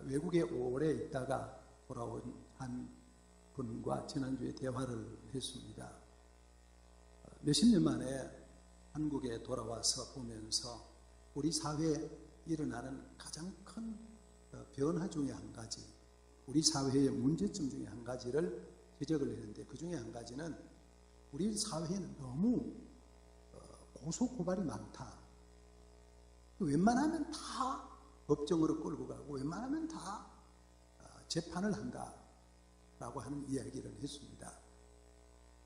외국에 오래 있다가 돌아온 한 분과 지난주에 대화를 했습니다. 몇십 년 만에 한국에 돌아와서 보면서 우리 사회에 일어나는 가장 큰 변화 중에 한 가지, 우리 사회의 문제점 중에 한 가지를 지적을 했는데, 그 중에 한 가지는 우리 사회에는 너무 고소고발이 많다. 웬만하면 다 법정으로 끌고 가고 웬만하면 다 재판을 한다라고 하는 이야기를 했습니다.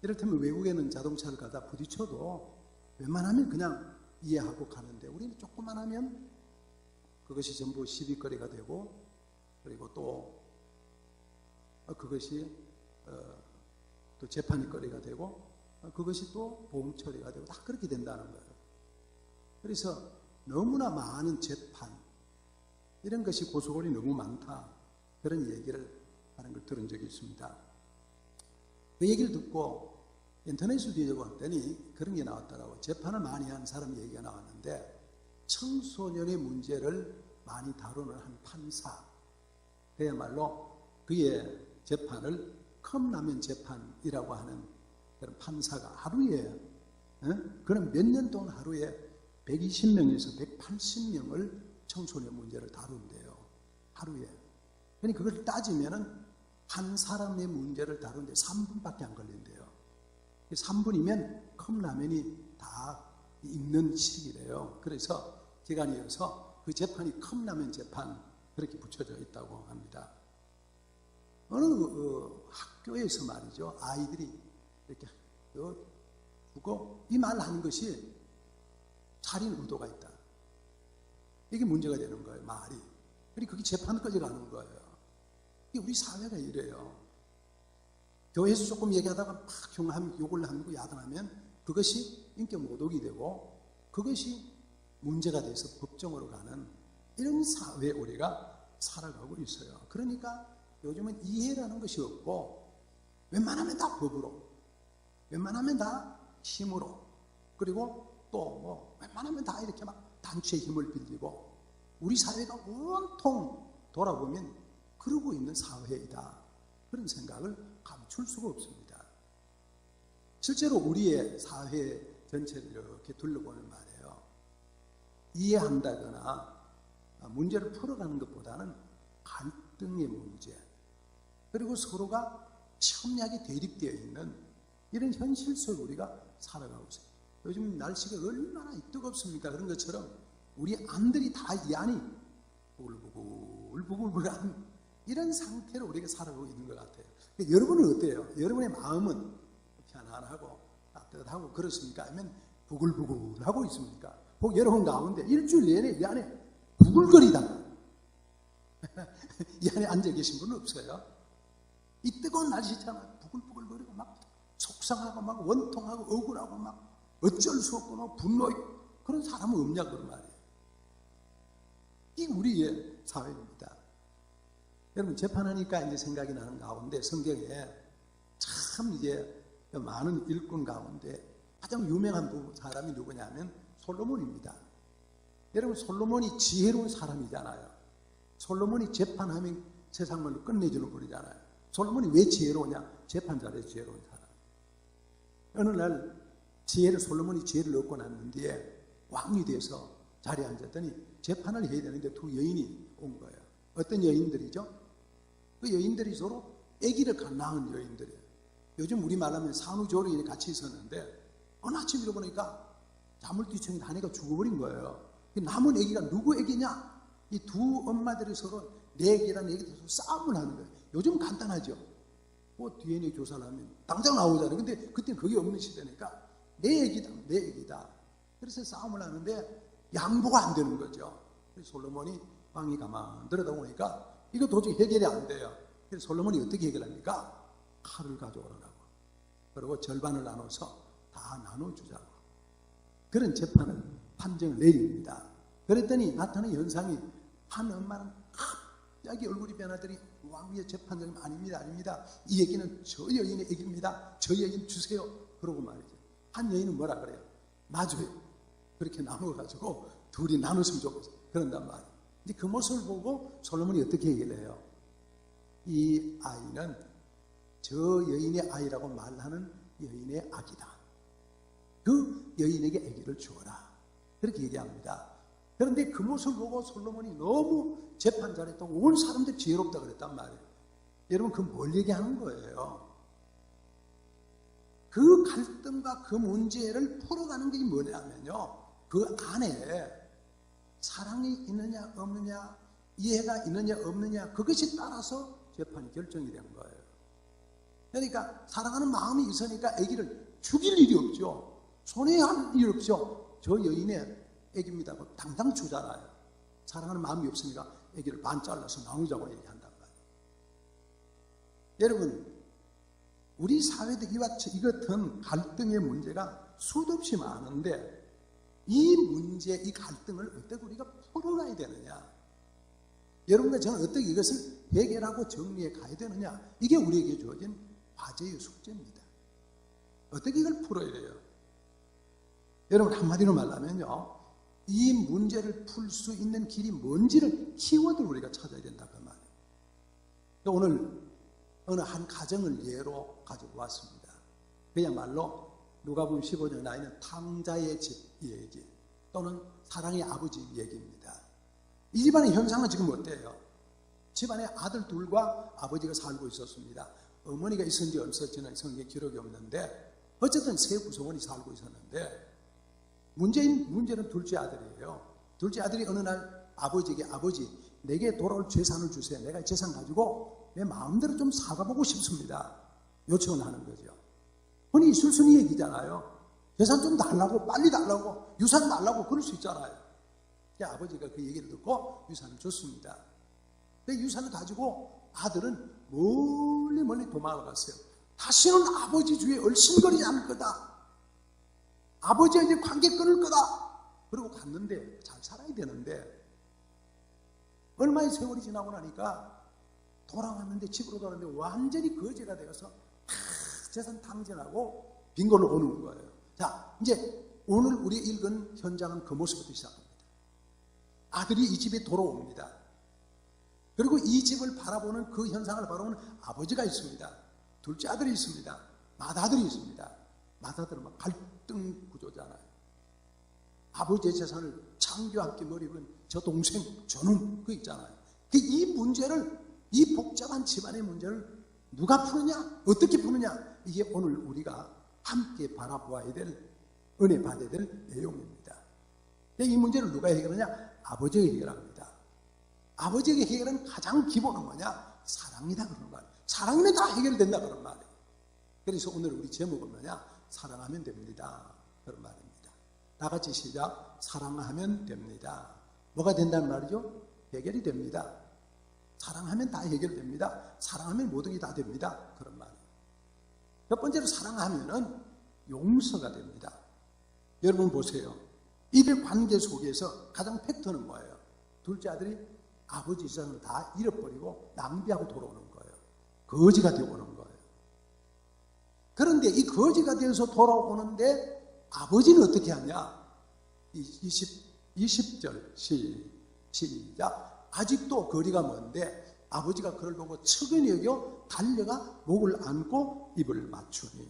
이를테면 외국에는 자동차를 가다 부딪혀도 웬만하면 그냥 이해하고 가는데, 우리는 조금만 하면 그것이 전부 시비거리가 되고, 그리고 또 그것이 또 재판이 거리가 되고, 그것이 또 보험 처리가 되고, 다 그렇게 된다는 거예요. 그래서 너무나 많은 재판, 이런 것이 고소고발이 너무 많다, 그런 얘기를 하는 걸 들은 적이 있습니다. 그 얘기를 듣고 인터넷을 뒤져봤더니 그런 게 나왔더라고요. 재판을 많이 한 사람 얘기가 나왔는데, 청소년의 문제를 많이 다루는 한 판사, 그야말로 그의 재판을 컵라면 재판이라고 하는 그런 판사가 하루에, 그는 몇 년 동안 하루에 120명에서 180명을 청소년 문제를 다룬대요. 하루에. 그러니까 그걸 따지면은 한 사람의 문제를 다루는데 3분밖에 안 걸린대요. 3분이면 컵라면이 다 익는 시기래요. 그래서 기간이어서 그 재판이 컵라면 재판, 그렇게 붙여져 있다고 합니다. 어느 학교에서 말이죠, 아이들이 이렇게 두고 이 말 하는 것이 살인 의도가 있다, 이게 문제가 되는 거예요, 말이. 그리고 그게 재판까지 가는 거예요. 이게 우리 사회가 이래요. 교회에서 조금 얘기하다가 막 욕을 하고 야단하면 그것이 인격 모독이 되고, 그것이 문제가 돼서 법정으로 가는 이런 사회에 우리가 살아가고 있어요. 그러니까 요즘은 이해라는 것이 없고, 웬만하면 다 법으로, 웬만하면 다 힘으로, 그리고 또 웬만하면 다 이렇게 막 단체의 힘을 빌리고, 우리 사회가 온통 돌아보면 그러고 있는 사회이다, 그런 생각을 감출 수가 없습니다. 실제로 우리의 사회 전체를 이렇게 둘러보면 말이에요, 이해한다거나 문제를 풀어가는 것보다는 갈등의 문제, 그리고 서로가 첨예하게 대립되어 있는 이런 현실 속에 우리가 살아가고 있어요. 요즘 날씨가 얼마나 뜨겁습니까? 그런 것처럼 우리 안들이 다 이 안이 부글부글부글한 이런 상태로 우리가 살아가고 있는 것 같아요. 여러분은 어때요? 여러분의 마음은 편안하고 따뜻하고 그렇습니까? 아니면 부글부글하고 있습니까? 혹 여러분 가운데 일주일 내내 이 안에 부글거리다 이 안에 앉아 계신 분은 없어요? 이 뜨거운 날씨 있잖아요. 부글부글거리고 막 속상하고 막 원통하고 억울하고 막 어쩔 수 없고 막 분노, 그런 사람은 없냐고 그 말이에요. 이게 우리의 사회입니다. 여러분, 재판하니까 이제 생각이 나는 가운데, 성경에 참 이제 많은 일꾼 가운데 가장 유명한 사람이 누구냐면 솔로몬입니다. 여러분, 솔로몬이 지혜로운 사람이잖아요. 솔로몬이 재판하면 세상을 끝내주는 분이잖아요. 솔로몬이 왜 지혜로우냐? 재판 잘해서 지혜로운 사람. 어느 날 솔로몬이 지혜를 얻고 난 뒤에 왕이 돼서 자리에 앉았더니 재판을 해야 되는데 두 여인이 온 거예요. 어떤 여인들이죠? 그 여인들이 서로 아기를 낳은 여인들이에요. 요즘 우리말로 하면 산후조리원에 같이 있었는데, 어느 아침 일어보니까 자물쇠청이 아내가 죽어버린 거예요. 남은 아기가 누구 아기냐? 이 두 엄마들이 서로 내 아기라는 얘기에 대해서 싸움을 하는 거예요. 요즘 간단하죠. DNA 조사를 하면 당장 나오잖아요. 근데 그때는 그게 없는 시대니까 내 아기다, 내 아기다. 그래서 싸움을 하는데 양보가 안 되는 거죠. 그래서 솔로몬이, 왕이 가만 들여다보니까 이거 도저히 해결이 안 돼요. 그래서 솔로몬이 어떻게 해결합니까? 칼을 가져오라고. 그리고 절반을 나눠서 다 나눠주자고. 그런 재판을, 판정을 내립니다. 그랬더니 나타난 현상이, 한 엄마는 갑자기 얼굴이 변하더니 왕위의 재판장님, 아닙니다, 아닙니다. 이 얘기는 저 여인의 얘기입니다. 저 여인 주세요. 그러고 말이죠. 한 여인은 뭐라 그래요? 맞아요. 그렇게 나눠가지고 둘이 나눴으면 좋겠어요. 그런단 말이에요. 이제 그 모습을 보고 솔로몬이 어떻게 얘기를 해요? 이 아이는 저 여인의 아이라고 말하는 여인의 아기다. 그 여인에게 아기를 주어라. 그렇게 얘기합니다. 그런데 그 모습을 보고 솔로몬이 너무 재판 잘했다고 온 사람들이 지혜롭다 그랬단 말이에요. 여러분, 그 뭘 얘기하는 거예요? 그 갈등과 그 문제를 풀어가는 게 뭐냐면요, 그 안에 사랑이 있느냐 없느냐, 이해가 있느냐 없느냐, 그것이 따라서 재판이 결정이 된 거예요. 그러니까 사랑하는 마음이 있으니까 아기를 죽일 일이 없죠. 손해할 일이 없죠. 저 여인의 아기입니다 하고 당당 주잖아요. 사랑하는 마음이 없으니까 아기를 반 잘라서 나누자고 얘기한단 말이에요. 여러분, 우리 사회도 이와 이 같은 갈등의 문제가 수도 없이 많은데, 이 문제, 이 갈등을 어떻게 우리가 풀어가야 되느냐, 여러분과 저는 어떻게 이것을 해결하고 정리해 가야 되느냐, 이게 우리에게 주어진 과제의 숙제입니다. 어떻게 이걸 풀어야 돼요? 여러분, 한마디로 말하면요, 이 문제를 풀 수 있는 길이 뭔지를, 키워드를 우리가 찾아야 된다 그 말이에요. 오늘 어느 한 가정을 예로 가지고 왔습니다. 그야말로 누가복음 15장 나이는 탕자의 집 얘기 또는 사랑의 아버지 얘기입니다. 이 집안의 현상은 지금 어때요? 집안에 아들 둘과 아버지가 살고 있었습니다. 어머니가 있은 지 얼마 성경에 기록이 없는데 어쨌든 세 구성원이 살고 있었는데, 문제는 둘째 아들이에요. 둘째 아들이 어느 날 아버지에게, 아버지, 내게 돌아올 재산을 주세요. 내가 재산 가지고 내 마음대로 좀 살아보고 싶습니다. 요청을 하는 거죠. 흔히 있을 수 있는 얘기잖아요. 재산 좀 달라고, 빨리 달라고, 유산 달라고 그럴 수 있잖아요. 아버지가 그 얘기를 듣고 유산을 줬습니다. 그 유산을 가지고 아들은 멀리 도망을 갔어요. 다시는 아버지 주위에 얼씬거리지 않을 거다. 아버지와 이제 관계 끊을 거다. 그러고 갔는데, 잘 살아야 되는데, 얼마의 세월이 지나고 나니까 돌아왔는데, 집으로 돌아왔는데 완전히 거지가 되어서 재산 탕진하고 빈곤을 오는 거예요. 자, 이제 오늘 우리 읽은 현장은 그 모습부터 시작합니다. 아들이 이 집에 돌아옵니다. 그리고 이 집을 바라보는, 그 현상을 바라보는 아버지가 있습니다. 둘째 아들이 있습니다. 맏아들이 있습니다. 맏아들은 막 갈등 구조잖아요. 아버지의 재산을 창규와 함께 머리는 저 동생, 저는 그 있잖아요. 이 문제를, 이 복잡한 집안의 문제를 누가 푸느냐? 어떻게 푸느냐? 이게 오늘 우리가 함께 바라보아야 될, 은혜 받아야 될 내용입니다. 이 문제를 누가 해결하냐? 아버지가 해결합니다. 아버지에게 해결은 가장 기본은 뭐냐? 사랑이다 그런 말이에요. 사랑이면 다 해결된다 그런 말이에요. 그래서 오늘 우리 제목은 뭐냐? 사랑하면 됩니다 그런 말입니다. 다 같이 시작. 사랑하면 됩니다. 뭐가 된다는 말이죠? 해결이 됩니다. 사랑하면 다 해결됩니다. 사랑하면 모든 게 다 됩니다 그런 말이에요. 첫 번째로 사랑하면은 용서가 됩니다. 여러분 보세요. 이 관계 속에서 가장 팩트는 뭐예요? 둘째 아들이 아버지 재산을 다 잃어버리고 낭비하고 돌아오는 거예요. 거지가 되어오는 거예요. 그런데 이 거지가 되어서 돌아오는데 아버지는 어떻게 하냐? 20절 시작. 아직도 거리가 먼데 아버지가 그를 보고 측은히 여겨 달려가 목을 안고 입을 맞추니.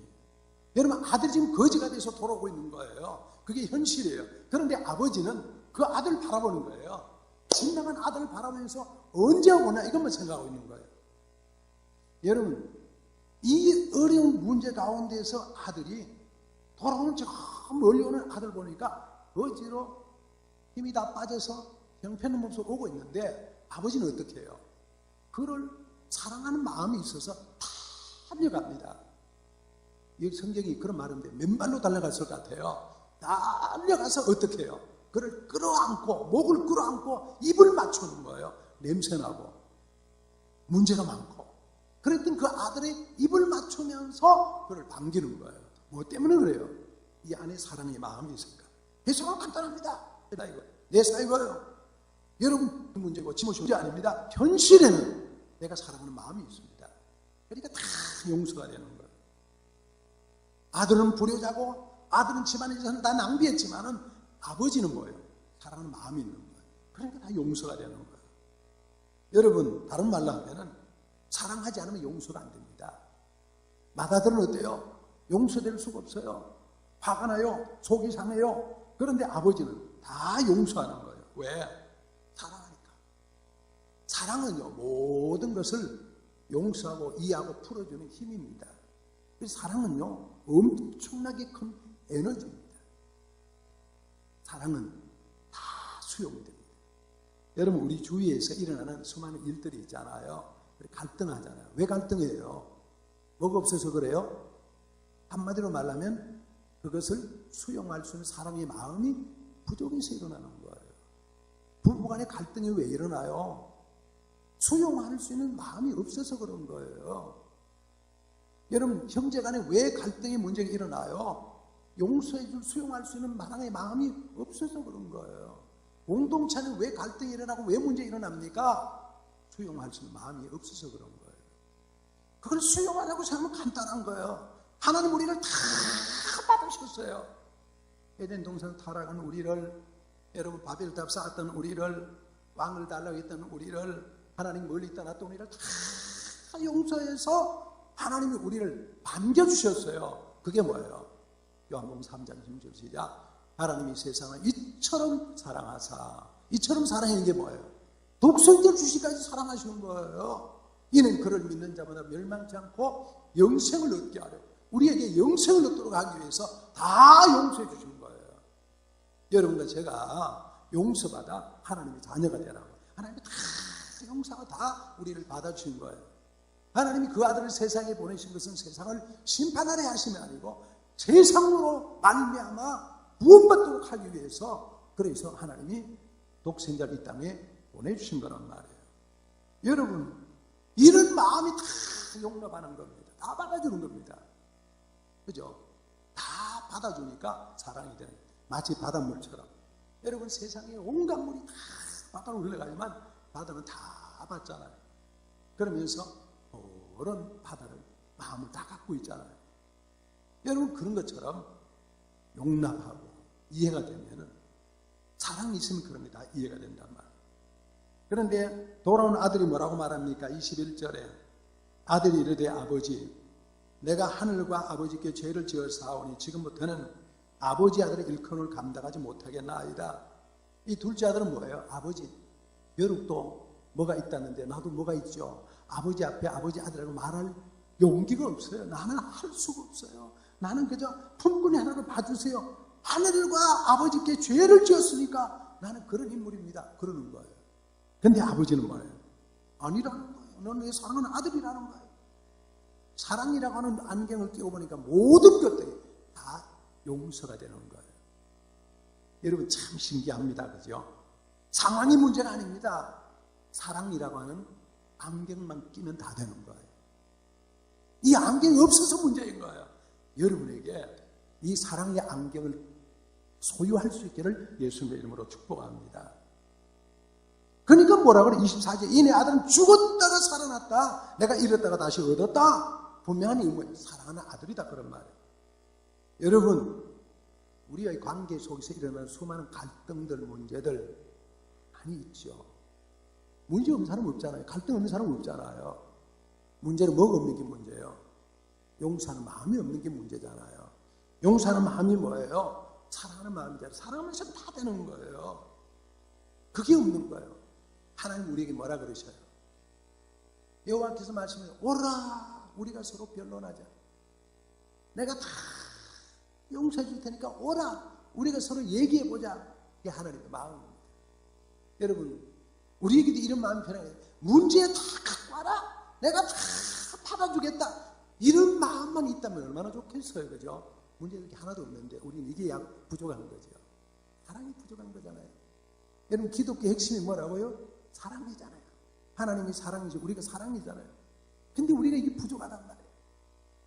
여러분, 아들이 지금 거지가 돼서 돌아오고 있는 거예요. 그게 현실이에요. 그런데 아버지는 그 아들을 바라보는 거예요. 진정한 아들을 바라보면서 언제 오나 이것만 생각하고 있는 거예요. 여러분, 이 어려운 문제 가운데서 아들이 돌아오는 저 멀리 오는 아들 보니까 거지로 힘이 다 빠져서 형편없는 모습으로 오고 있는데 아버지는 어떻게 해요? 그를 사랑하는 마음이 있어서 달려갑니다. 여기 성경이 그런 말인데 맨발로 달려갔을 것 같아요. 달려가서 어떻게 해요? 그를 끌어안고, 목을 끌어안고 입을 맞추는 거예요. 냄새나고 문제가 많고. 그랬더니 그 아들의 입을 맞추면서 그를 반기는 거예요. 뭐 때문에 그래요? 이 안에 사랑의 마음이 있으니까. 해석은 간단합니다. 내 사이가요. 여러분 그 문제고 지모시 문제 아닙니다. 현실에는 내가 사랑하는 마음이 있습니다. 그러니까 다 용서가 되는 거예요. 아들은 불효자고 아들은 집안의 재산을 다 낭비했지만은 아버지는 뭐예요? 사랑하는 마음이 있는 거예요. 그러니까 다 용서가 되는 거예요. 여러분, 다른 말로 하면은 사랑하지 않으면 용서가 안 됩니다. 맏아들은 어때요? 용서될 수가 없어요. 화가 나요. 속이 상해요. 그런데 아버지는 다 용서하는 거예요. 왜? 사랑하니까. 사랑은요, 모든 것을 용서하고 이해하고 풀어주는 힘입니다. 그래서 사랑은요, 엄청나게 큰 에너지입니다. 사랑은 다 수용됩니다. 여러분, 우리 주위에서 일어나는 수많은 일들이 있잖아요. 갈등하잖아요. 왜 갈등해요? 뭐가 없어서 그래요? 한마디로 말하면 그것을 수용할 수 있는 사람의 마음이 부족해서 일어나는 거예요. 부부간의 갈등이 왜 일어나요? 수용할 수 있는 마음이 없어서 그런 거예요. 여러분, 형제간에 왜 갈등의 문제가 일어나요? 용서해줄, 수용할 수 있는 사랑의 마음이 없어서 그런 거예요. 공동체는 왜 갈등이 일어나고 왜 문제가 일어납니까? 수용할 수 있는 마음이 없어서 그런 거예요. 그걸 수용하라고 생각하면 간단한 거예요. 하나님 우리를 다 받으셨어요. 에덴 동산 타락한 우리를, 여러분 바벨탑 쌓았던 우리를, 왕을 달라고 했던 우리를, 하나님 멀리 떠났던 우리를 다 용서해서 하나님이 우리를 반겨주셨어요. 그게 뭐예요? 요한복음 3장 16절 시작. 하나님이 세상을 이처럼 사랑하사. 이처럼 사랑하는 게 뭐예요? 독생자 주시까지 사랑하시는 거예요. 이는 그를 믿는 자마다 멸망치 않고 영생을 얻게 하려. 우리에게 영생을 얻도록 하기 위해서 다 용서해 주신 거예요. 여러분과 제가 용서받아 하나님의 자녀가 되라고. 하나님이 다 용서가 다 우리를 받아주신 거예요. 하나님이 그 아들을 세상에 보내신 것은 세상을 심판하려 하심이 아니고 세상으로 말미암아 구원받도록 하기 위해서, 그래서 하나님이 독생자를 이 땅에 보내주신 거란 말이에요. 여러분, 이런 마음이 다 용납하는 겁니다. 다 받아주는 겁니다. 그죠? 다 받아주니까 사랑이 되는 거예요. 마치 바닷물처럼. 여러분, 세상에 온갖 물이 다 바다로 흘러가지만 바다는 다 받잖아요. 그러면서 그런 바다를 마음을 다 갖고 있잖아요. 여러분, 그런 것처럼 용납하고 이해가 되면은 사랑이 있으면 그런 게 다 이해가 된단 말이에요. 그런데 돌아온 아들이 뭐라고 말합니까? 21절에 아들이 이르되 아버지, 내가 하늘과 아버지께 죄를 지었사오니 지금부터는 아버지 아들의 일컬음을 감당하지 못하겠나이다. 이 둘째 아들은 뭐예요? 아버지, 여룩도 뭐가 있다는데 나도 뭐가 있죠. 아버지 앞에 아버지 아들이라고 말할 용기가 없어요. 나는 할 수가 없어요. 나는 그저 품꾼이 하나를 봐주세요. 하늘과 아버지께 죄를 지었으니까 나는 그런 인물입니다. 그러는 거예요. 근데 아버지는 뭐예요? 아니라는 거예요. 너는 내 사랑하는 아들이라는 거예요. 사랑이라고 하는 안경을 끼고 보니까 모든 것들이 다 용서가 되는 거예요. 여러분, 참 신기합니다. 그죠? 상황이 문제가 아닙니다. 사랑이라고 하는 안경만 끼면 다 되는 거예요. 이 안경이 없어서 문제인 거예요. 여러분에게 이 사랑의 안경을 소유할 수 있기를 예수님의 이름으로 축복합니다. 그러니까 뭐라 그래? 24절. 이내 아들은 죽었다가 살아났다. 내가 잃었다가 다시 얻었다. 분명한 의무예요. 사랑하는 아들이다. 그런 말이에요. 여러분, 우리의 관계 속에서 일어나는 수많은 갈등들, 문제들 많이 있죠. 문제 없는 사람은 없잖아요. 갈등 없는 사람은 없잖아요. 문제는 뭐가 없는 게 문제예요? 용서하는 마음이 없는 게 문제잖아요. 용서하는 마음이 뭐예요? 사랑하는 마음이잖아요. 사랑하면서 다 되는 거예요. 그게 없는 거예요. 하나님 우리에게 뭐라 그러셔요? 여호와께서 말씀해요. 오라, 우리가 서로 변론하자. 내가 다 용서해 줄 테니까 오라, 우리가 서로 얘기해보자. 이게 하나님의 마음입니다. 여러분, 우리에게도 이런 마음이 편해요. 문제 다 갖고 와라. 내가 다 받아주겠다. 이런 마음만 있다면 얼마나 좋겠어요. 그죠? 문제가 하나도 없는데 우리는 이게 부족한 거죠. 사랑이 부족한 거잖아요. 여러분, 기독교의 핵심이 뭐라고요? 사랑이잖아요. 하나님이 사랑이죠. 우리가 사랑이잖아요. 근데 우리가 이게 부족하단 말이에요.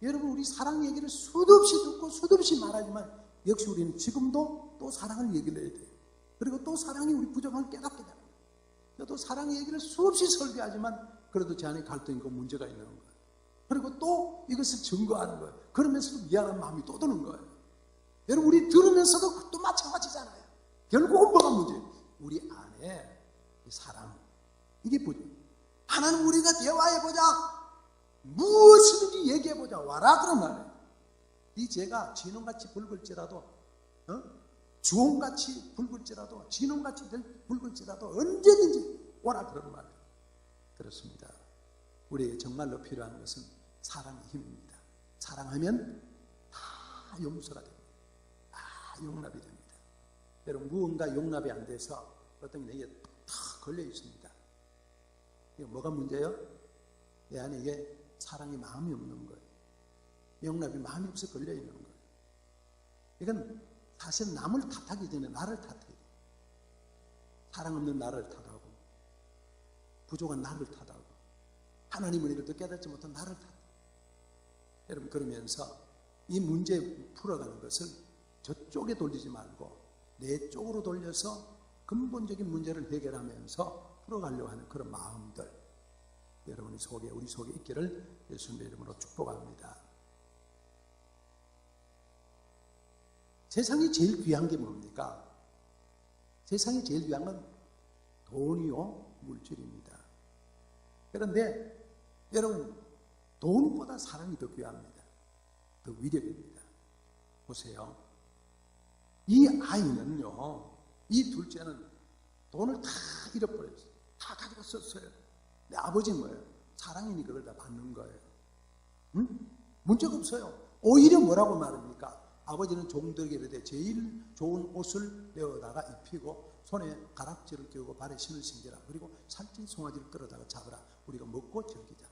여러분, 우리 사랑 얘기를 수도 없이 듣고 수도 없이 말하지만 역시 우리는 지금도 또 사랑을 얘기를 해야 돼요. 그리고 또 사랑이 우리 부족함을 깨닫게 되는 거예요. 저도 사랑 얘기를 수없이 설교하지만 그래도 제 안에 갈등이 있고 문제가 있는 거예요. 그리고 또 이것을 증거하는 거예요. 그러면서도 미안한 마음이 또 드는 거예요. 여러분, 우리 들으면서도 또 마찬가지잖아요. 결국은 뭐가 문제예요? 우리 안에 사랑, 이게 부족. 하나님 우리가 대화해보자. 무엇이든지 얘기해보자. 와라 그런 말이에요. 이 죄가 진홍같이 붉을지라도 주홍같이 붉을지라도 진홍같이 붉을지라도 언제든지 오라 그런 말이에요. 그렇습니다. 우리에게 정말로 필요한 것은 사랑의 힘입니다. 사랑하면 다 용서가 됩니다. 다 용납이 됩니다. 여러분 무언가 용납이 안 돼서 어떤 게 다 걸려 있습니다. 이게 뭐가 문제예요? 내 안에 이게 사랑의 마음이 없는 거예요. 용납이 마음이 없어 걸려 있는 거예요. 이건 사실 남을 탓하기 전에 나를 탓해야 돼요. 사랑 없는 나를 탓하고 부족한 나를 탓하고 하나님을 이것도 깨닫지 못한 나를 탓해요. 여러분 그러면서 이 문제 풀어가는 것을 저쪽에 돌리지 말고 내 쪽으로 돌려서 근본적인 문제를 해결하면서 풀어가려고 하는 그런 마음들 여러분의 속에 우리 속에 있기를 예수님의 이름으로 축복합니다. 세상에 제일 귀한 게 뭡니까? 세상에 제일 귀한 건 돈이요 물질입니다. 그런데 여러분 돈보다 사랑이 더 귀합니다. 더 위력입니다. 보세요. 이 아이는요, 이 둘째는 돈을 다 잃어버렸어요. 다 가지고 썼어요. 근데 아버지는 뭐예요? 사랑이니 그걸 다 받는 거예요. 문제가 없어요. 오히려 뭐라고 말합니까? 아버지는 종들에게 이르되 제일 좋은 옷을 내어다가 입히고 손에 가락지를 끼우고 발에 신을 신겨라. 그리고 살찐 송아지를 끌어다가 잡으라. 우리가 먹고 즐기자.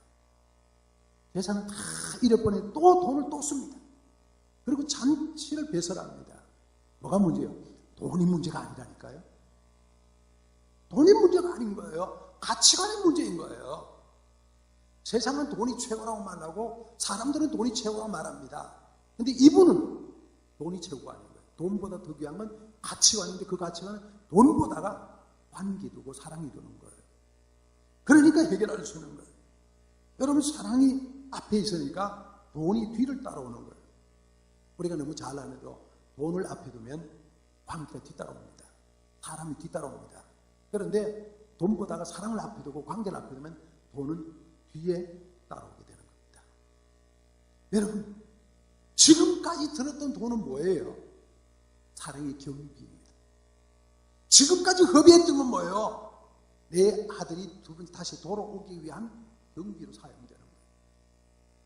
재산은 다 잃어버리니 또 돈을 또 씁니다. 그리고 잔치를 배설합니다. 뭐가 문제예요? 돈이 문제가 아니라니까요. 돈이 문제가 아닌 거예요. 가치관의 문제인 거예요. 세상은 돈이 최고라고 말하고 사람들은 돈이 최고라고 말합니다. 근데 이분은 돈이 최고가 아닌 거예요. 돈보다 더 귀한 건 가치관인데 그 가치관은 돈보다가 관계 두고 사랑이 두는 거예요. 그러니까 해결할 수 있는 거예요. 여러분 사랑이 앞에 있으니까 돈이 뒤를 따라오는 거예요. 우리가 너무 잘 아는데도 돈을 앞에 두면 관계가 뒤따라옵니다. 사람이 뒤따라옵니다. 그런데 돈보다가 사랑을 앞에 두고 관계를 앞에 두면 돈은 뒤에 따라오게 되는 겁니다. 여러분 지금까지 들었던 돈은 뭐예요? 사랑의 경비입니다. 지금까지 협의했던 건 뭐예요? 내 아들이 두 번 다시 돌아오기 위한 경비로 사용되는 거예요.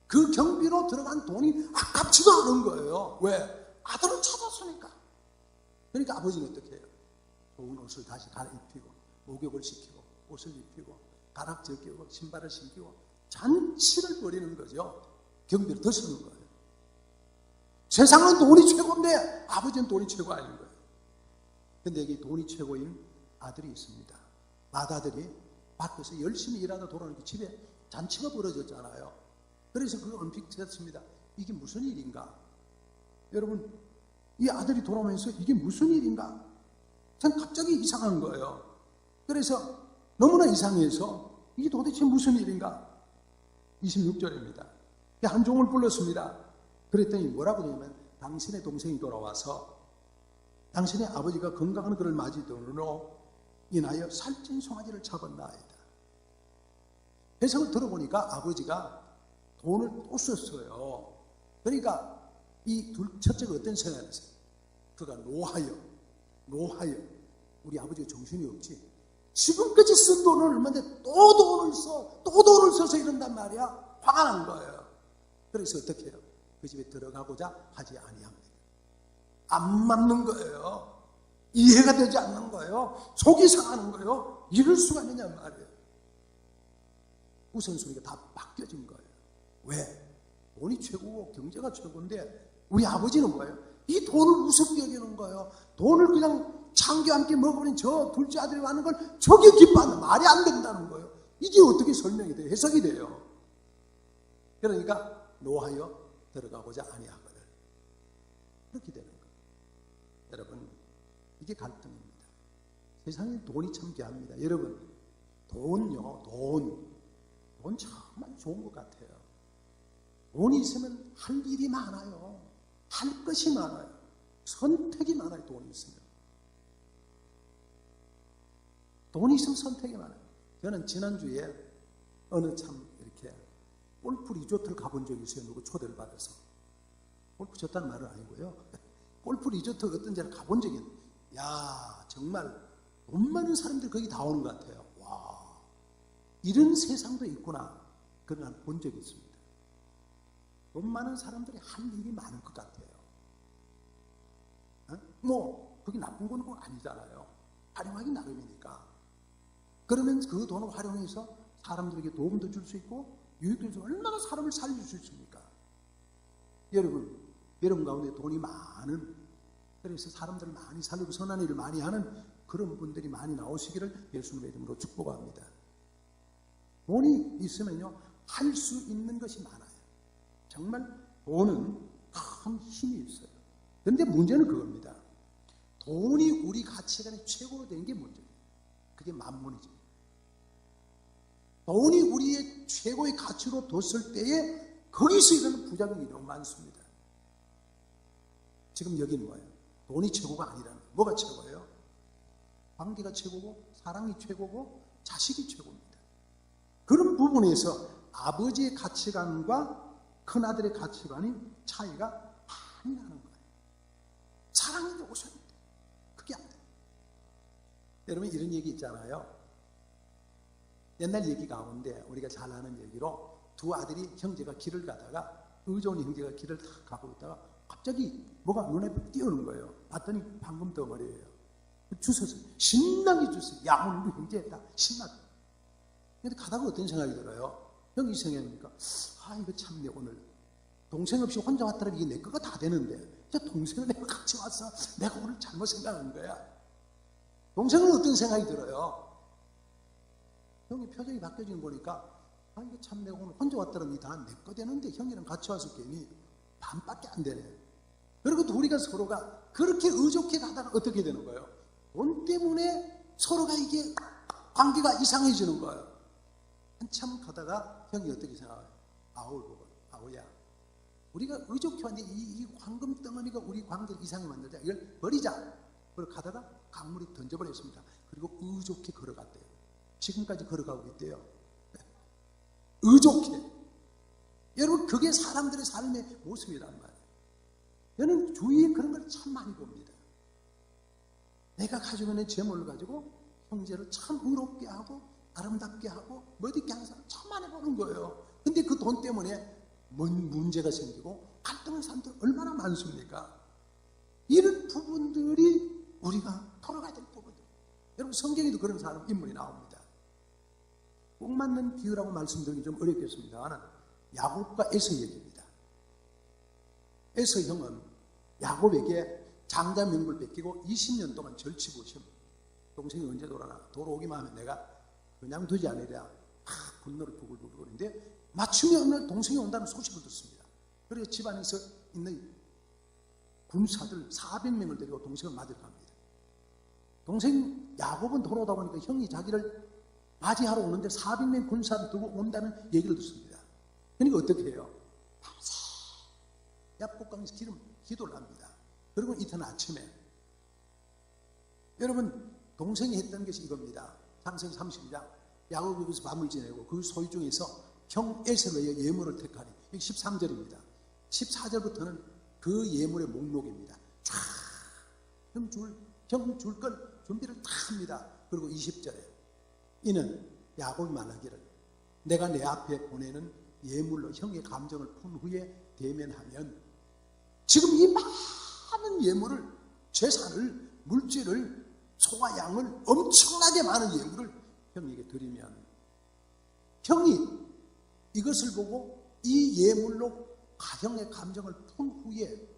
그 경비로 들어간 돈이 아깝지도 않은 거예요. 왜? 아들을 찾았으니까. 그러니까 아버지는 어떻게 해요? 좋은 옷을 다시 갈아입히고 목욕을 시키고 옷을 입히고 가락지를 끼우고 신발을 신기고 잔치를 벌이는 거죠. 경비를 더 쓰는 거예요. 세상은 돈이 최고인데 아버지는 돈이 최고 아닌 거예요. 근데 여기 돈이 최고인 아들이 있습니다. 맏아들이 밖에서 열심히 일하다 돌아오니까 집에 잔치가 벌어졌잖아요. 그래서 그거 언픽 됐습니다. 이게 무슨 일인가? 여러분 이 아들이 돌아오면서 이게 무슨 일인가? 전 갑자기 이상한 거예요. 그래서 너무나 이상해서 이게 도대체 무슨 일인가? 26절입니다. 한 종을 불렀습니다. 그랬더니 뭐라고 하냐면 당신의 동생이 돌아와서 당신의 아버지가 건강한 그를 맞이함으로 인하여 살찐 송아지를 잡았나이다. 해석을 들어보니까 아버지가 돈을 또 썼어요. 그러니까 이 첫째가 어떤 생각을 했어요? 그가 노하여 우리 아버지가 정신이 없지. 지금까지 쓴 돈을 얼마인데 또 돈을 써서 이런단 말이야. 화가 난 거예요. 그래서 어떻게 해요? 그 집에 들어가고자 하지 아니합니다. 안 맞는 거예요. 이해가 되지 않는 거예요. 속이 상하는 거예요. 이럴 수가 있느냐 말이에요. 우선순위가 다 바뀌어진 거예요. 왜? 돈이 최고고 경제가 최고인데 우리 아버지는 뭐예요? 이 돈을 우습게 여기는 거예요. 돈을 그냥 창기와 함께 먹어버린 저 둘째 아들이 하는 걸 저게 기뻐하는 말이 안 된다는 거예요. 이게 어떻게 설명이 돼요? 해석이 돼요. 그러니까 노하여 들어가고자 아니하거든. 그렇게 되는 거예요. 여러분 이게 갈등입니다. 세상에 돈이 참 귀합니다. 여러분 돈요 돈 정말 좋은 것 같아요. 돈이 있으면 할 일이 많아요. 할 것이 많아요. 선택이 많아요. 돈이 있으면. 돈이 있으면 선택이 많아요. 저는 지난주에 어느 참 이렇게 골프 리조트를 가본 적이 있어요. 누구 초대를 받아서. 골프 쳤다는 말은 아니고요. 골프 리조트 어떤지를 가본 적이 있는데, 야, 정말 돈 많은 사람들이 거기 다 오는 것 같아요. 와, 이런 세상도 있구나. 그걸 난 본 적이 있습니다. 돈 많은 사람들이 할 일이 많을 것 같아요. 뭐 그게 나쁜 건 아니잖아요. 활용하기 나름이니까. 그러면 그 돈을 활용해서 사람들에게 도움도 줄 수 있고 유익도 줄 수 있고 얼마나 사람을 살릴 수 있습니까? 여러분 가운데 돈이 많은, 그래서 사람들을 많이 살리고 선한 일을 많이 하는 그런 분들이 많이 나오시기를 예수님의 이름으로 축복합니다. 돈이 있으면요, 할 수 있는 것이 많아요. 정말 돈은 큰 힘이 있어요. 그런데 문제는 그겁니다. 돈이 우리 가치관의 최고로 된 게 문제예요. 그게 만문이죠. 돈이 우리의 최고의 가치로 뒀을 때에 거기서 일어나는 부작용이 너무 많습니다. 지금 여기는 뭐예요? 돈이 최고가 아니라는 거예요. 뭐가 최고예요? 관계가 최고고 사랑이 최고고 자식이 최고입니다. 그런 부분에서 아버지의 가치관과 큰아들의 가치관이 차이가 많이 나는 거예요. 사랑이 오셔야 돼요. 그게 안 돼요. 여러분 이런 얘기 있잖아요. 옛날 얘기 가운데 우리가 잘 아는 얘기로 두 아들이 형제가 길을 가다가 의존 형제가 길을 탁 가고 있다가 갑자기 뭐가 눈에 띄우는 거예요. 봤더니 방금 덩어리예요. 주워서 신나게 주웠어요. 야, 오늘 우리 형제였다. 신나게. 근데 가다가 어떤 생각이 들어요? 형이 생각하니까 이거 참 내 오늘 동생 없이 혼자 왔더라 이게 내 거가 다 되는데 저 동생은 내가 같이 왔어. 내가 오늘 잘못 생각한 거야. 동생은 어떤 생각이 들어요? 형이 표정이 바뀌어지는 거 보니까 이거 참 내가 오늘 혼자 왔더라 니 다 내 거 되는데 형이랑 같이 와서 괜히 반밖에 안 되네. 그리고 우리가 서로가 그렇게 의족해 가다가 어떻게 되는 거예요? 돈 때문에 서로가 이게 관계가 이상해지는 거예요. 한참 가다가 형이 어떻게 생각해요? 아우를 보고, 아우야, 우리가 의족해 왔는데 이 황금 덩어리가 우리 관계를 이상하게 만들자. 이걸 버리자. 그리고 가다가 강물에 던져버렸습니다. 그리고 의족해 걸어갔대요. 지금까지 걸어가고 있대요. 의족해. 여러분, 그게 사람들의 삶의 모습이란 말이에요. 저는 주위에 그런 걸 참 많이 봅니다. 내가 가지고 있는 재물을 가지고 형제를 참 의롭게 하고 아름답게 하고 멋있게 하는 사람 참 많이 보는 거예요. 근데 그 돈 때문에 뭔 문제가 생기고 갈등하는 사람들 얼마나 많습니까? 이런 부분들이 우리가 돌아가야 될 부분들. 여러분, 성경에도 그런 사람 인물이 나옵니다. 꼭 맞는 비유라고 말씀드리기 좀 어렵겠습니다만 야곱과 에서 얘기입니다. 에서 형은 야곱에게 장자 명분을 뺏기고 20년 동안 절치고 있습니다. 동생이 언제 돌아나? 돌아오기만 하면 내가 그냥 두지 않으랴. 분노를 부글부글 거리는데 마침내 어느 날 동생이 온다는 소식을 듣습니다. 그래서 집안에서 있는 군사들 400명을 데리고 동생을 맞으러 갑니다. 동생 야곱은 돌아오다 보니까 형이 자기를 맞이하러 오는데 400명 군사를 두고 온다는 얘기를 듣습니다. 그러니까 어떻게 해요? 밤새 야복강에서 기도를 합니다. 그리고 이튿날 아침에 여러분, 동생이 했던 것이 이겁니다. 창세기 30장 야곱이 여기서 밤을 지내고 그 소유 중에서 형 에서를 위해 예물을 택하니, 이게 13절입니다. 14절부터는 그 예물의 목록입니다. 쫙 형 줄 걸 준비를 다 합니다. 그리고 20절에 이는 야곱이 말하기를 내가 내 앞에 보내는 예물로 형의 감정을 푼 후에 대면하면, 지금 이 많은 예물을, 재산을, 물질을, 소와 양을, 엄청나게 많은 예물을 형에게 드리면 형이 이것을 보고 이 예물로 형의 감정을 푼 후에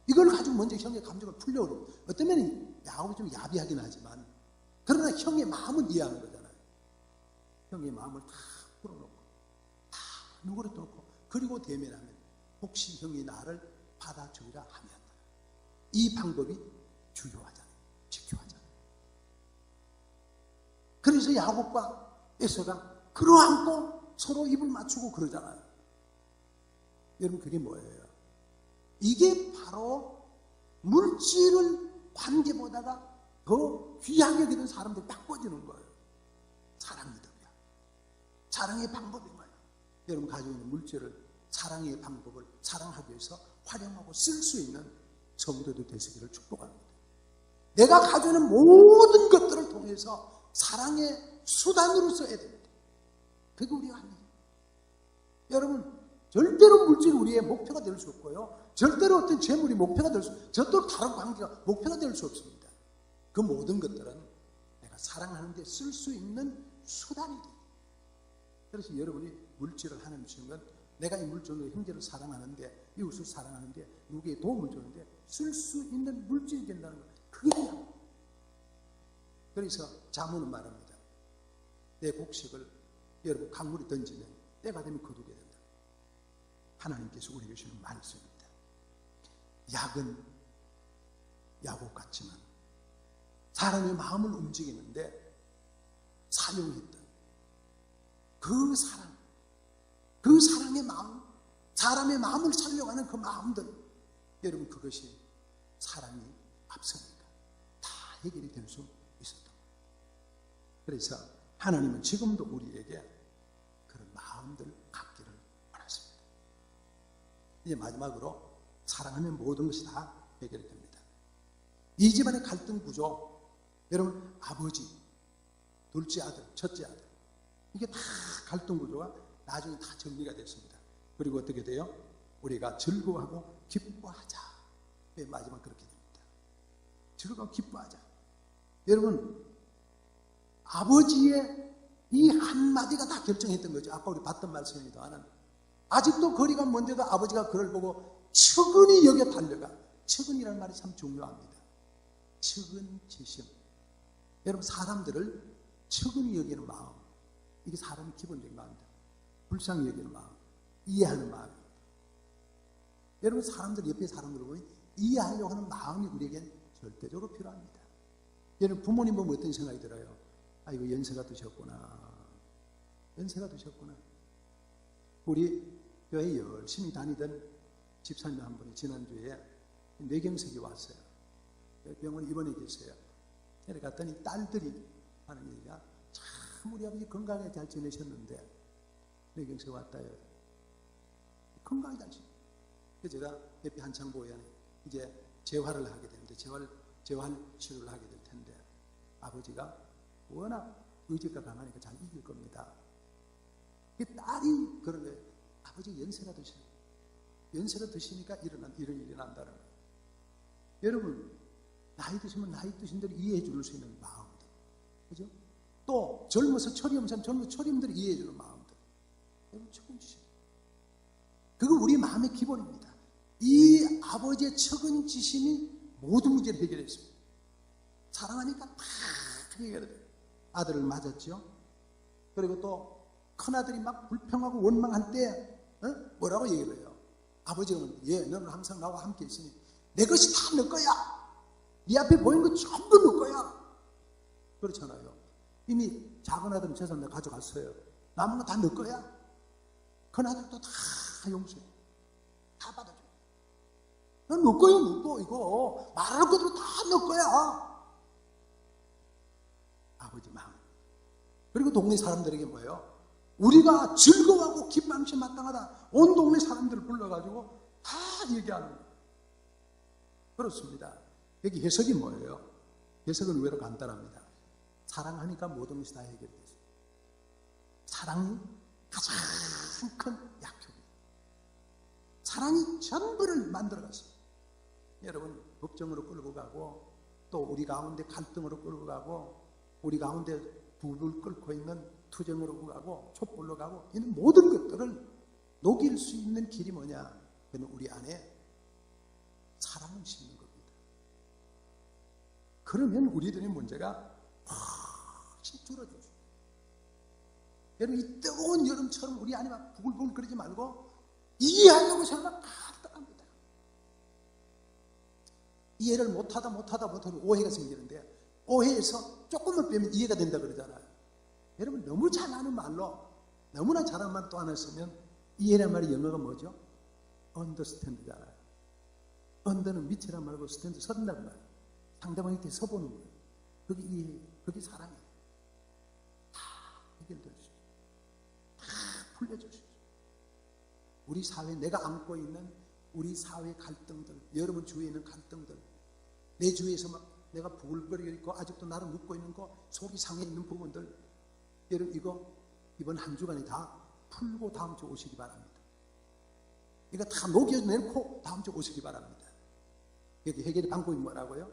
이걸 가지고 먼저 형의 감정을 풀려고, 어떤 면이 야곱이 좀 야비하긴 하지만 그러나 형의 마음은 이해하는 거잖아요. 형의 마음을 다 풀어놓고 다 누구를 놓고 그리고 대면하면 혹시 형이 나를 받아주리라 하면, 이 방법이 중요하잖아요. 지켜하잖아요. 그래서 야곱과 에서가 끌어안고 서로 입을 맞추고 그러잖아요. 여러분, 그게 뭐예요? 이게 바로 물질을 관계보다가 더 귀하게 여기는 사람들이 바꿔지는 거예요. 사랑이더라. 사랑의 방법이 뭐예요? 여러분 가지고 있는 물질을 사랑의 방법을 사랑하기 위해서 활용하고 쓸 수 있는 성도들 되시기를 축복합니다. 내가 가지고 있는 모든 것들을 통해서 사랑의 수단으로 써야 됩니다. 그게 우리가 하는 거예요. 여러분 절대로 물질이 우리의 목표가 될 수 없고요. 절대로 어떤 재물이 목표가 될 수, 절대로 다른 관계가 목표가 될 수 없습니다. 그 모든 것들은 내가 사랑하는 데 쓸 수 있는 수단이 돼요. 그래서 여러분이 물질을 하나님 주신 건 내가 이 물질로 형제를 사랑하는데, 이웃을 사랑하는데, 누구에게 도움을 주는데 쓸 수 있는 물질이 된다는 거예요. 그게 그래서 자문은 말합니다. 내 곡식을 여러분 강물에 던지면 때가 되면 거두게 된다. 하나님께서 우리에게 주시는 말씀입니다. 약은 야곱 같지만 사람의 마음을 움직이는데 사용했던 그 사랑, 그 사랑의 마음, 사람의 마음을 살려가는 그 마음들, 여러분 그것이 사랑이 앞서니까 다 해결이 될 수 있었던 거예요. 그래서 하나님은 지금도 우리에게 그런 마음들을 갖기를 원하십니다. 이제 마지막으로 사랑하면 모든 것이 다 해결이 됩니다. 이 집안의 갈등 구조, 여러분 아버지, 둘째 아들, 첫째 아들, 이게 다 갈등 구조가 나중에 다 정리가 됐습니다. 그리고 어떻게 돼요? 우리가 즐거워하고 기뻐하자. 마지막 그렇게 됩니다. 즐거워 기뻐하자. 여러분 아버지의 이 한마디가 다 결정했던 거죠. 아까 우리 봤던 말씀입니다만 아직도 거리가 먼데도 아버지가 그를 보고 측은히 여겨 달려가. 측은이라는 말이 참 중요합니다. 측은지심. 여러분 사람들을 측은히 여기는 마음, 이게 사람의 기본적인 마음입니다. 불쌍히 여기는 마음, 이해하는 마음입니다. 여러분 사람들 옆에 사람들을 보면 이해하려고 하는 마음이 우리에겐 절대적으로 필요합니다. 여러분 부모님 보면 어떤 생각이 들어요? 아이고 연세가 드셨구나. 연세가 드셨구나. 우리 교회 열심히 다니던 집사님 한 분이 지난주에 뇌경색이 왔어요. 병원에 입원해 계세요. 그래 갔더니 딸들이 하는 얘기가 참 우리 아버지 건강하게 잘 지내셨는데 뇌경색 왔다요. 건강히 잘 지내. 그래서 제가 옆에 한창 보야 이제 재활을 하게 되는데 재활 치료를 하게 될 텐데 아버지가 워낙 의지가 강하니까 잘 이길 겁니다. 그 딸이 그런 거예요. 아버지 연세가 드시니까. 연세가 드시니까 이런 일이 난다는 거예요. 여러분, 나이 드시면 나이 드신 대로 이해해 줄 수 있는 마음들. 그죠? 또, 젊어서 철이 없는 사람, 젊어서 철이 없는 대로 이해해 주는 마음들. 여러분, 책임지십시오. 그거 우리 마음의 기본입니다. 이 아버지의 책임지심이 모든 문제를 해결했습니다. 사랑하니까 다 해결돼요. 아들을 맞았죠. 그리고 또 큰아들이 막 불평하고 원망할 때 뭐라고 얘기를 해요? 아버지가 너는 항상 나와 함께 있으니 내 것이 다 너 거야. 네 앞에 보이는 거 전부 너 거야. 그렇잖아요. 이미 작은 아들은 재산 내가 가져갔어요. 남은 거 다 너 거야. 큰아들도 다 용서해. 다 받아줘. 넌 너 거야, 너 거. 이거 말하는 것도 다 너 거야. 아버지 마음. 그리고 동네 사람들에게 뭐예요? 우리가 즐거워하고 기쁨이 마땅하다. 온 동네 사람들을 불러가지고 다 얘기하는 거예요. 그렇습니다. 여기 해석이 뭐예요? 해석은 의외로 간단합니다. 사랑하니까 모든 것이 다 해결이 됐어요. 사랑이 가장 큰 약효입니다. 사랑이 전부를 만들어갔어요. 여러분 법정으로 끌고 가고 또 우리 가운데 갈등으로 끌고 가고 우리 가운데 불을 끓고 있는 투정으로 가고 촛불로 가고 이런 모든 것들을 녹일 수 있는 길이 뭐냐? 그는 우리 안에 사랑을 심는 겁니다. 그러면 우리들의 문제가 훨씬 줄어들죠. 여러분 이 뜨거운 여름처럼 우리 안에 막 부글부글 끓이지 말고 이해하려고 생각 간단합니다. 이해를 못하다 오해가 생기는데 오해에서 조금만 빼면 이해가 된다 그러잖아요. 여러분 너무 잘 아는 말로 너무나 잘하는 말 또 하나 쓰면 이해란 말이 영어가 뭐죠? understand잖아요. under는 밑이란 말고 stand 서른다는 말이에요. 상대방 밑에 서보는 거예요. 그게 이해, 그게 사랑이에요. 다 해결될 수 있어요. 풀려주십시오. 우리 사회, 내가 안고 있는 우리 사회 갈등들, 여러분 주위에 있는 갈등들, 내 주위에서 막 내가 부글거리고 있고 아직도 나를 묶고 있는 거, 속이 상해 있는 부분들, 여러분 이거 이번 한 주간에 다 풀고 다음 주 오시기 바랍니다. 이거 다 녹여내놓고 다음 주 오시기 바랍니다. 여기 해결의 방법이 뭐라고요?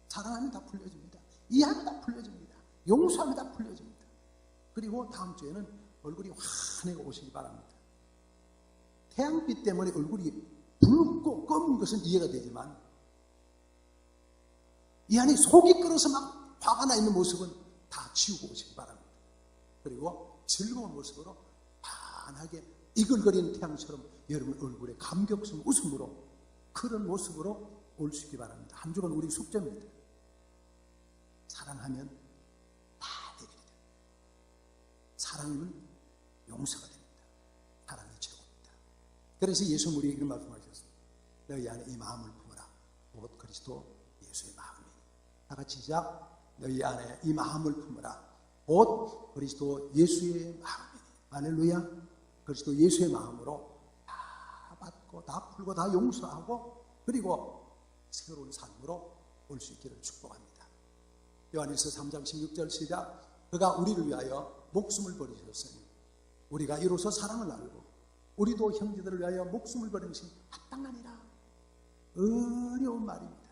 사랑하면 다 풀려집니다. 이해하면 다 풀려집니다. 용서하면 다 풀려집니다. 그리고 다음 주에는 얼굴이 환하게 오시기 바랍니다. 태양빛 때문에 얼굴이 붉고 검은 것은 이해가 되지만 이 안에 속이 끓어서 막 화가 나 있는 모습은 다 지우고 오시기 바랍니다. 그리고 즐거운 모습으로 환하게 이글거리는 태양처럼 여러분 얼굴에 감격스러운 웃음으로 그런 모습으로 올 수 있기 바랍니다. 한 주간 우리 숙제입니다. 사랑하면 다 해결이 됩니다. 사랑이면 용서가 됩니다. 사랑이 최고입니다. 그래서 예수는 우리에게 이런 말씀하셨습니다. 너희 안에 이 마음을 품어라. 곧 그리스도 예수의 마음이니. 다 같이 시작. 너희 안에 이 마음을 품어라. 곧 그리스도 예수의 마음이니. 할렐루야. 그리스도 예수의 마음으로 다 받고 다 풀고 다 용서하고 그리고 새로운 삶으로 올 수 있기를 축복합니다. 요한일서 3장 16절 시작. 그가 우리를 위하여 목숨을 버리셨으니 우리가 이로써 사랑을 알고 우리도 형제들을 위하여 목숨을 버리는 것이 합당하니라. 어려운 말입니다.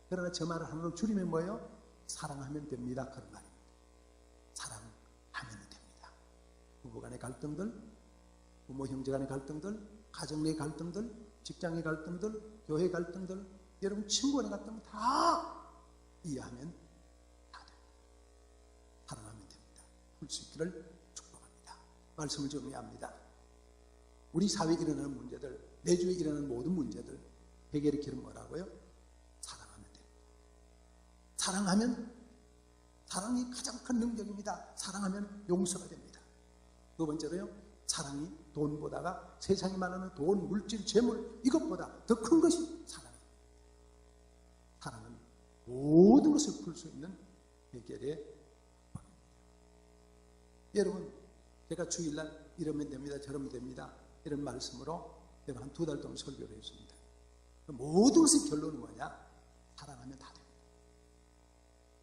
그러나 저 말을 하나로 줄이면 뭐예요? 사랑하면 됩니다. 그런 말입니다. 사랑하면 됩니다. 부부간의 갈등들, 부모 형제 간의 갈등들, 가정 내 갈등들, 직장의 갈등들, 교회 갈등들, 여러분 친구 간의 갈등들 다 이해하면 다 됩니다. 사랑하면 됩니다. 풀 수 있기를 축복합니다. 말씀을 정리합니다. 우리 사회에 일어나는 문제들, 내 주위에 일어나는 모든 문제들 해결의 길은 뭐라고요? 사랑하면 됩니다. 사랑하면, 사랑이 가장 큰 능력입니다. 사랑하면 용서가 됩니다. 두 번째로요, 사랑이 돈보다가 세상에 말하는 돈, 물질, 재물 이것보다 더 큰 것이 사랑입니다. 사랑은 모든 것을 풀 수 있는 해결의 방법입니다. 여러분, 제가 주일날 이러면 됩니다, 저러면 됩니다 이런 말씀으로 제가 한 2달 동안 설교를 했습니다. 모든 것의 결론은 뭐냐? 사랑하면 다 됩니다.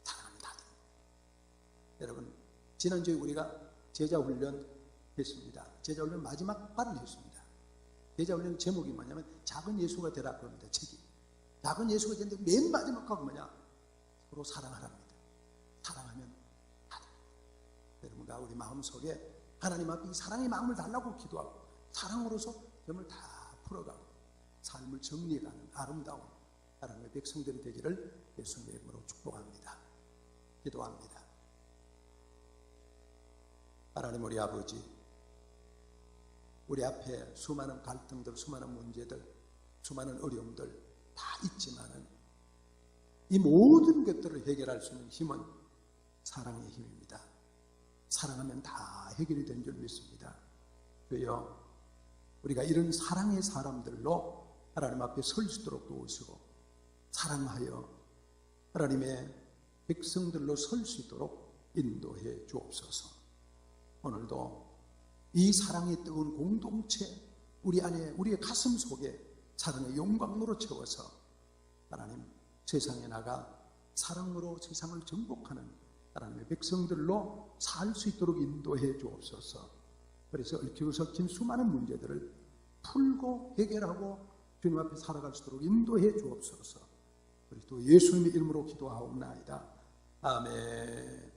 사랑하면 다 됩니다. 여러분, 지난주에 우리가 제자훈련 했습니다. 제자훈련 마지막 발을 했습니다. 제자훈련 제목이 뭐냐면 작은 예수가 되라 그럽니다. 책이. 작은 예수가 되는데 맨 마지막 하고 뭐냐? 서로 사랑하랍니다. 사랑하면 다 됩니다. 여러분과 우리 마음속에 하나님 앞에 이 사랑의 마음을 달라고 기도하고 사랑으로서 점을 다 풀어가고 삶을 정리해가는 아름다운 하나님의 백성들이 되기를 예수님의 이름으로 축복합니다. 기도합니다. 하나님 우리 아버지, 우리 앞에 수많은 갈등들, 수많은 문제들, 수많은 어려움들 다 있지만은 이 모든 것들을 해결할 수 있는 힘은 사랑의 힘입니다. 사랑하면 다 해결이 된 줄 믿습니다. 주여, 우리가 이런 사랑의 사람들로 하나님 앞에 설 수 있도록 도우시고 사랑하여 하나님의 백성들로 설 수 있도록 인도해 주옵소서. 오늘도 이 사랑의 뜨거운 공동체 우리 안에 우리의 가슴 속에 사랑의 영광으로 채워서 하나님 세상에 나가 사랑으로 세상을 정복하는 하나님의 백성들로 살 수 있도록 인도해 주옵소서. 그래서 얽히고 섞인 수많은 문제들을 풀고 해결하고 주님 앞에 살아갈 수 있도록 인도해 주옵소서. 그리스도 예수님의 이름으로 기도하옵나이다. 아멘.